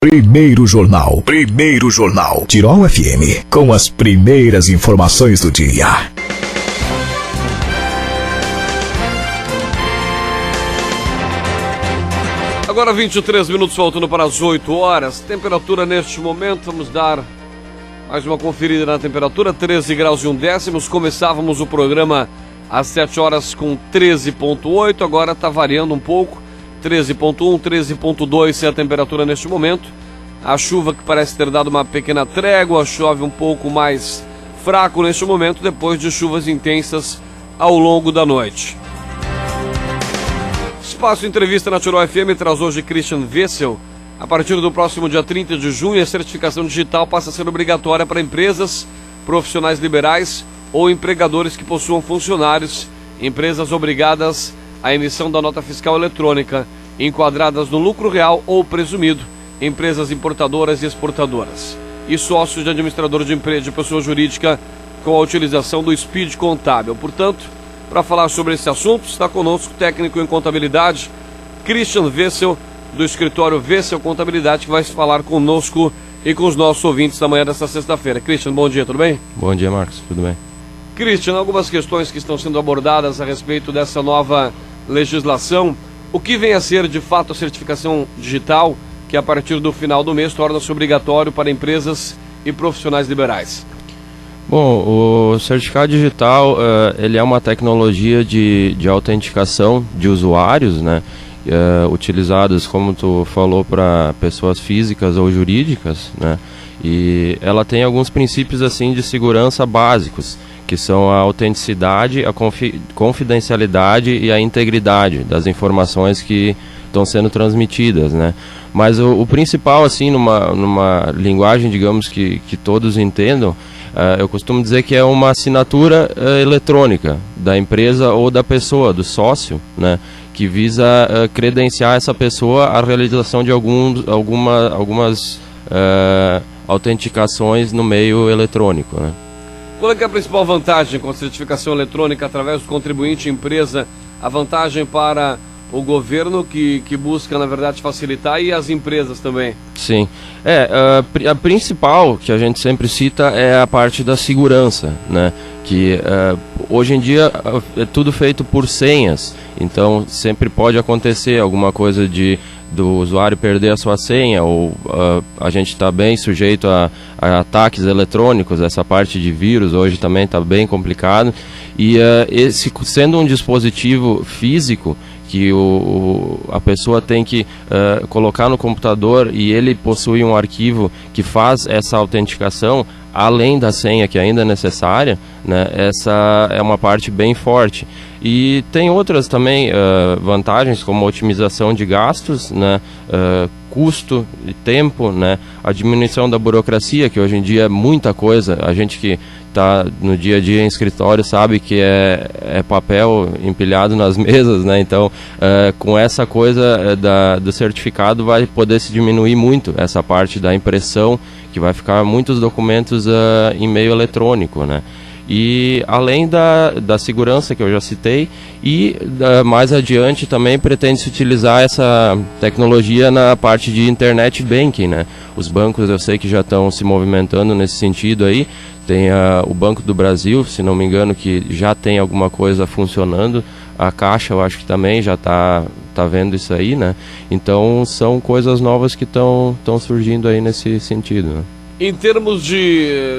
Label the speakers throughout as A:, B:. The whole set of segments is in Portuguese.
A: Primeiro Jornal. Tirol FM, com as primeiras informações do dia.
B: Agora 23 minutos faltando para as 8 horas. Temperatura neste momento, vamos dar mais uma conferida na temperatura, 13 graus e 1 décimos. Começávamos o programa às 7 horas com 13,8, agora está variando um pouco. 13,1, 13,2 é a temperatura neste momento. A chuva que parece ter dado uma pequena trégua, chove um pouco mais fraco neste momento, depois de chuvas intensas ao longo da noite. Espaço Entrevista na Tirol FM traz hoje Christian Wessel. A partir do próximo dia 30 de junho, a certificação digital passa a ser obrigatória para empresas, profissionais liberais ou empregadores que possuam funcionários, empresas obrigadas à emissão da nota fiscal eletrônica, enquadradas no lucro real ou presumido, empresas importadoras e exportadoras, e sócios de administrador de empresa de pessoa jurídica com a utilização do Speed Contábil. Portanto, para falar sobre esse assunto, está conosco o técnico em contabilidade, Christian Wessel, do escritório Wessel Contabilidade, que vai falar conosco e com os nossos ouvintes da manhã desta sexta-feira. Christian, bom dia, tudo bem?
C: Bom dia, Marcos, tudo bem?
B: Christian, algumas questões que estão sendo abordadas a respeito dessa nova legislação. O que vem a ser, de fato, a certificação digital, que a partir do final do mês torna-se obrigatório para empresas e profissionais liberais?
C: Bom, o certificado digital, ele é uma tecnologia de autenticação de usuários, né? Utilizados, como tu falou, para pessoas físicas ou jurídicas, né? E ela tem alguns princípios assim de segurança básicos, que são a autenticidade, a confidencialidade e a integridade das informações que estão sendo transmitidas, né? Mas o principal, assim, numa linguagem, digamos, que todos entendam, eu costumo dizer que é uma assinatura eletrônica da empresa ou da pessoa, do sócio, né? Que visa credenciar essa pessoa à realização de algumas autenticações no meio eletrônico, né?
B: Qual é a principal vantagem com a certificação eletrônica através do contribuinte empresa? A vantagem para o governo que busca, na verdade, facilitar, e as empresas também?
C: Sim. A principal que a gente sempre cita é a parte da segurança, né? Que hoje em dia é tudo feito por senhas, então sempre pode acontecer alguma coisa do usuário perder a sua senha, ou a gente está bem sujeito a ataques eletrônicos. Essa parte de vírus hoje também está bem complicado, e esse sendo um dispositivo físico que a pessoa tem que colocar no computador, e ele possui um arquivo que faz essa autenticação além da senha que ainda é necessária, né? Essa é uma parte bem forte. E tem outras também vantagens, como a otimização de gastos, né? Custo e tempo, né? A diminuição da burocracia, que hoje em dia é muita coisa. A gente que está no dia a dia em escritório sabe que é papel empilhado nas mesas, né? Então, com essa coisa do certificado, vai poder se diminuir muito essa parte da impressão, que vai ficar muitos documentos em meio eletrônico, né? E além da segurança que eu já citei, e mais adiante também pretende-se utilizar essa tecnologia na parte de internet banking, né? Os bancos eu sei que já estão se movimentando nesse sentido aí. Tem o Banco do Brasil, se não me engano, que já tem alguma coisa funcionando. A Caixa eu acho que também já está vendo isso aí, né? Então são coisas novas que estão surgindo aí nesse sentido, né?
B: Em termos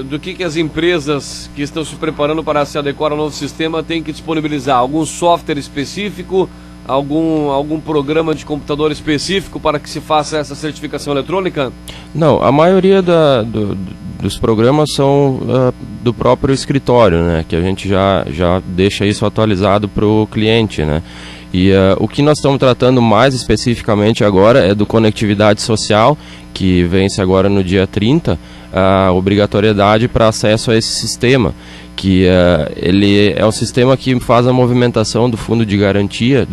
B: do que as empresas que estão se preparando para se adequar ao novo sistema têm que disponibilizar? Algum software específico? Algum programa de computador específico para que se faça essa certificação eletrônica?
C: Não, a maioria dos programas são do próprio escritório, né? Que a gente já deixa isso atualizado para o cliente, né? E o que nós estamos tratando mais especificamente agora é do Conectividade Social, que vence agora no dia 30, a obrigatoriedade para acesso a esse sistema, que ele é um sistema que faz a movimentação do fundo de garantia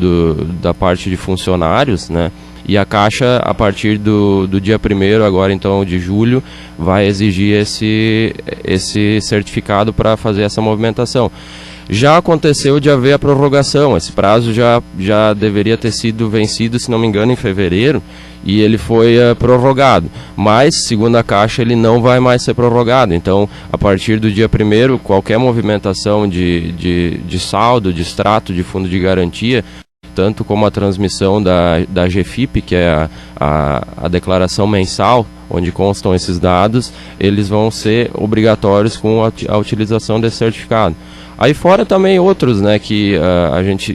C: da parte de funcionários, né? E a Caixa, a partir do dia 1º, agora então de julho, vai exigir esse certificado para fazer essa movimentação. Já aconteceu de haver a prorrogação, esse prazo já deveria ter sido vencido, se não me engano, em fevereiro, e ele foi prorrogado. Mas, segundo a Caixa, ele não vai mais ser prorrogado. Então, a partir do dia 1º, qualquer movimentação de saldo, de extrato de fundo de garantia, tanto como a transmissão da GFIP, que é a declaração mensal, onde constam esses dados, eles vão ser obrigatórios com a utilização desse certificado. Aí fora também outros, né, que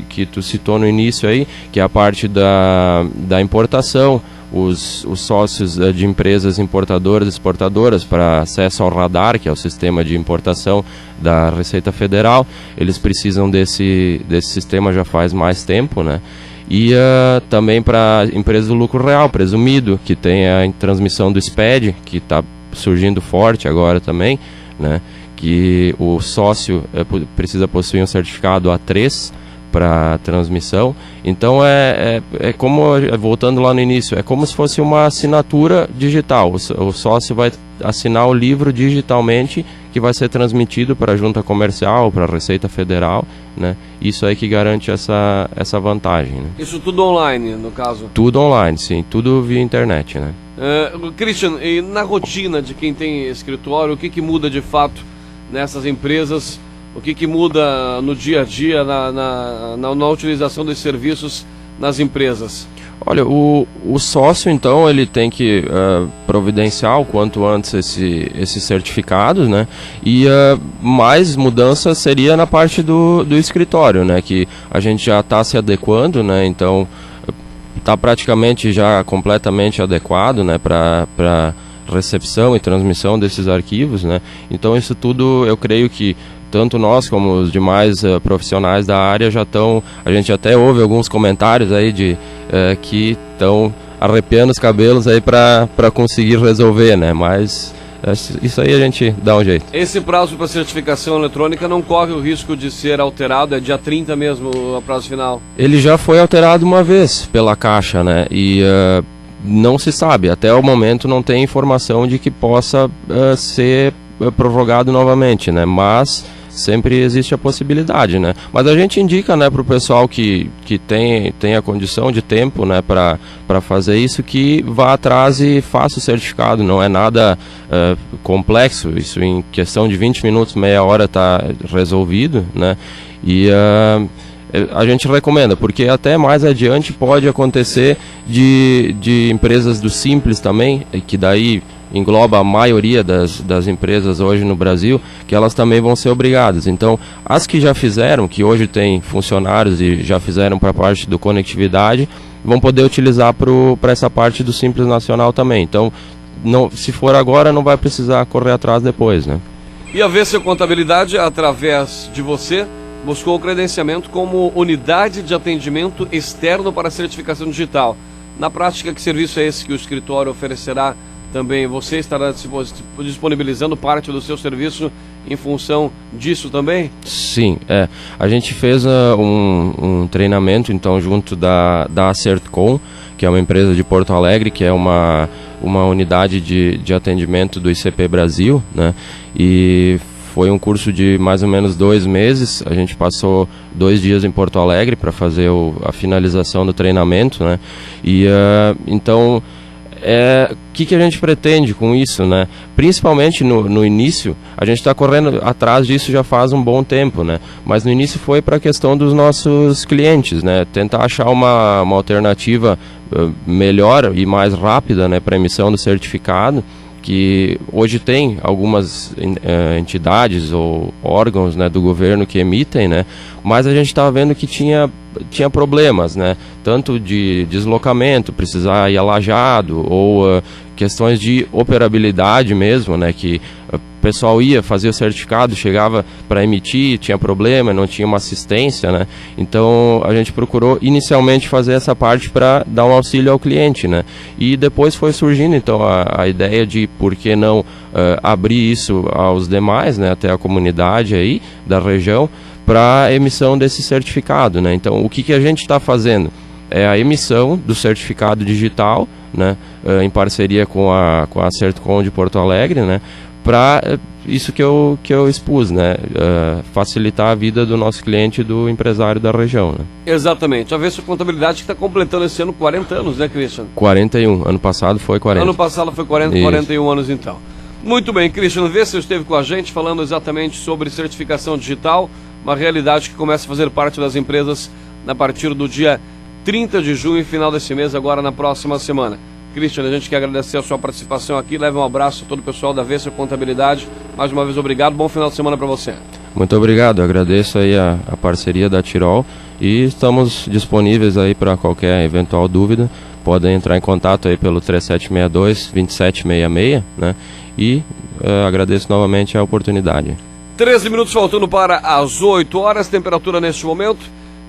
C: que tu citou no início aí, que é a parte da importação, os sócios de empresas importadoras e exportadoras para acesso ao radar, que é o sistema de importação da Receita Federal, eles precisam desse sistema já faz mais tempo, né? E também para empresas do lucro real, presumido, que tem a transmissão do SPED, que está surgindo forte agora também, né? Que o sócio precisa possuir um certificado A3 para transmissão. Então é como, voltando lá no início, é como se fosse uma assinatura digital. O sócio vai assinar o livro digitalmente, que vai ser transmitido para a Junta Comercial, para a Receita Federal, né? Isso aí que garante essa vantagem, né?
B: Isso tudo online, no caso?
C: Tudo online, sim, tudo via internet, né?
B: Christian, e na rotina de quem tem escritório, o que muda de fato nessas empresas? O que muda no dia a dia, na utilização dos serviços nas empresas?
C: Olha, o sócio, então, ele tem que providenciar o quanto antes esses certificados, né? E mais mudança seria na parte do escritório, né? Que a gente já está se adequando, né? Então, está praticamente já completamente adequado, né? Para recepção e transmissão desses arquivos, né? Então, isso tudo, eu creio que tanto nós como os demais profissionais da área já estão, a gente até ouve alguns comentários aí que estão arrepiando os cabelos aí para conseguir resolver, né? Mas isso aí a gente dá um jeito.
B: Esse prazo para certificação eletrônica não corre o risco de ser alterado? É dia 30 mesmo o prazo final?
C: Ele já foi alterado uma vez pela Caixa, né? E não se sabe, até o momento não tem informação de que possa ser prorrogado novamente, né? Mas sempre existe a possibilidade, né? Mas a gente indica, né, para o pessoal que tem a condição de tempo, né, para fazer isso, que vá atrás e faça o certificado. Não é nada complexo, isso em questão de 20 minutos, meia hora está resolvido, né? E a gente recomenda, porque até mais adiante pode acontecer de empresas do Simples também, que daí engloba a maioria das empresas hoje no Brasil, que elas também vão ser obrigadas. Então, as que já fizeram, que hoje tem funcionários e já fizeram para a parte do conectividade, vão poder utilizar para essa parte do Simples Nacional também. Então, se for agora, não vai precisar correr atrás depois, né?
B: E a VC Contabilidade, através de você, buscou o credenciamento como unidade de atendimento externo para certificação digital. Na prática, que serviço é esse que o escritório oferecerá também? Você estará disponibilizando parte do seu serviço em função disso também?
C: Sim, a gente fez um treinamento, então, junto da Acertcom, que é uma empresa de Porto Alegre, que é uma unidade de atendimento do ICP Brasil, né? E foi um curso de mais ou menos 2 meses. A gente passou 2 dias em Porto Alegre para fazer a finalização do treinamento, né? E então, o que a gente pretende com isso, né? Principalmente no início, a gente está correndo atrás disso já faz um bom tempo, né? Mas no início foi para a questão dos nossos clientes, né? Tentar achar uma alternativa melhor e mais rápida, né, para emissão do certificado, que hoje tem algumas entidades ou órgãos, né, do governo que emitem, né, mas a gente estava vendo que tinha problemas, né, tanto de deslocamento, precisar ir alajado, ou questões de operabilidade mesmo, né, que o pessoal ia fazer o certificado, chegava para emitir, tinha problema, não tinha uma assistência, né? Então a gente procurou inicialmente fazer essa parte para dar um auxílio ao cliente, né? E depois foi surgindo então a ideia de por que não abrir isso aos demais, né, até a comunidade aí da região, para emissão desse certificado, né? Então o que a gente está fazendo é a emissão do certificado digital, né, em parceria com a Acertcom de Porto Alegre, né, para isso que eu expus, né? Facilitar a vida do nosso cliente e do empresário da região, né?
B: Exatamente. A Vessel Contabilidade que está completando esse ano 40 anos, né, Christian?
C: 41. Ano passado foi 40.
B: Ano passado foi 40, 41 anos então. Muito bem, Christian Vessel esteve com a gente falando exatamente sobre certificação digital, uma realidade que começa a fazer parte das empresas a partir do dia 30 de junho, final desse mês, agora na próxima semana. Christian, a gente quer agradecer a sua participação aqui, leve um abraço a todo o pessoal da Vessel Contabilidade, mais uma vez obrigado, bom final de semana para você.
C: Muito obrigado, agradeço aí a parceria da Tirol e estamos disponíveis aí para qualquer eventual dúvida, podem entrar em contato aí pelo 3762-2766, né? E agradeço novamente a oportunidade.
B: 13 minutos faltando para as 8 horas, temperatura neste momento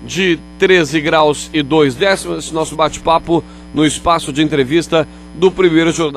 B: de 13 graus e 2 décimos, esse nosso bate-papo no espaço de entrevista do Primeiro Jornal.